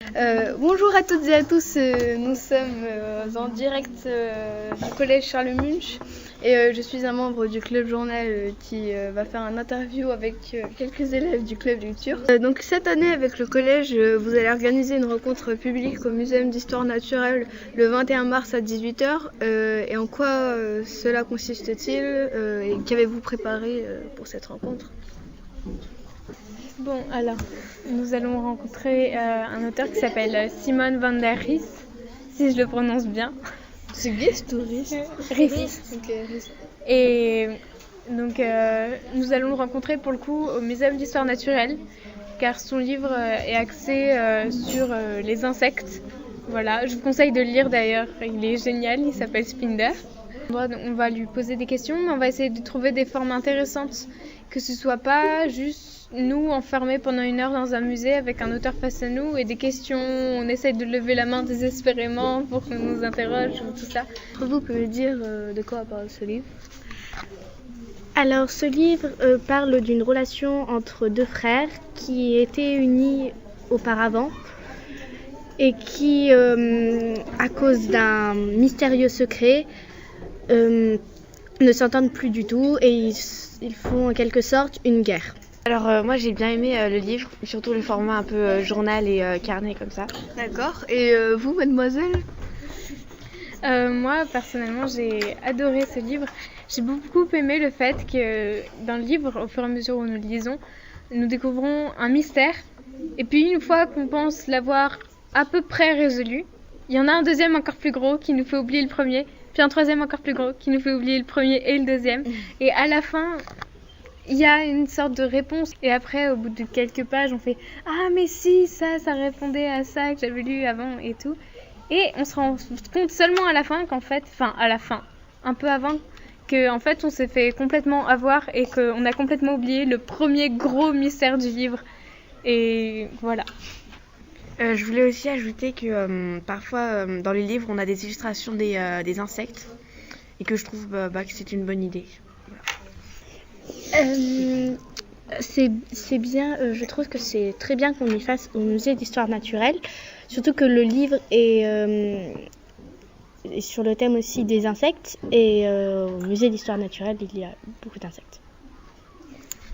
Bonjour à toutes et à tous, nous sommes en direct du collège Charles Munch et je suis un membre du club journal qui va faire un interview avec quelques élèves du club lecture. Donc cette année avec le collège, vous allez organiser une rencontre publique au Muséum d'Histoire Naturelle le 21 mars à 18h. Et en quoi cela consiste-t-il et qu'avez-vous préparé pour cette rencontre ? Bon, alors, nous allons rencontrer un auteur qui s'appelle Simon van der Ries, si je le prononce bien. C'est Guest ou Ries ? Ries. Okay, Ries. Et donc, nous allons le rencontrer pour le coup au Muséum d'Histoire Naturelle, car son livre est axé sur les insectes. Voilà, je vous conseille de le lire d'ailleurs, il est génial, il s'appelle Spinder. On va lui poser des questions, mais on va essayer de trouver des formes intéressantes, que ce soit pas juste nous enfermés pendant 1 heure dans un musée avec un auteur face à nous et des questions, on essaye de lever la main désespérément pour qu'on nous interroge ou tout ça. Vous pouvez dire de quoi parle ce livre ? Alors ce livre parle d'une relation entre 2 frères qui étaient unis auparavant et qui, à cause d'un mystérieux secret, ne s'entendent plus du tout et ils font en quelque sorte une guerre. Alors moi j'ai bien aimé le livre, surtout le format un peu journal et carnet comme ça. D'accord. Et vous, mademoiselle ? Moi personnellement j'ai adoré ce livre. J'ai beaucoup aimé le fait que dans le livre, au fur et à mesure où nous le lisons, nous découvrons un mystère. Et puis une fois qu'on pense l'avoir à peu près résolu, il y en a un deuxième encore plus gros qui nous fait oublier le premier, puis un troisième encore plus gros qui nous fait oublier le premier et le deuxième. Et à la fin, il y a une sorte de réponse. Et après, au bout de quelques pages, on fait « Ah mais si, ça répondait à ça que j'avais lu avant et tout ». Et on se rend compte seulement à la fin un peu avant, qu'en fait on s'est fait complètement avoir et qu'on a complètement oublié le premier gros mystère du livre. Et voilà. Je voulais aussi ajouter que parfois dans les livres on a des illustrations des insectes et que je trouve que c'est une bonne idée. C'est bien, je trouve que c'est très bien qu'on y fasse au musée d'histoire naturelle, surtout que le livre est sur le thème aussi des insectes et au musée d'histoire naturelle il y a beaucoup d'insectes.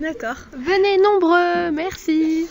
D'accord. Venez nombreux, merci.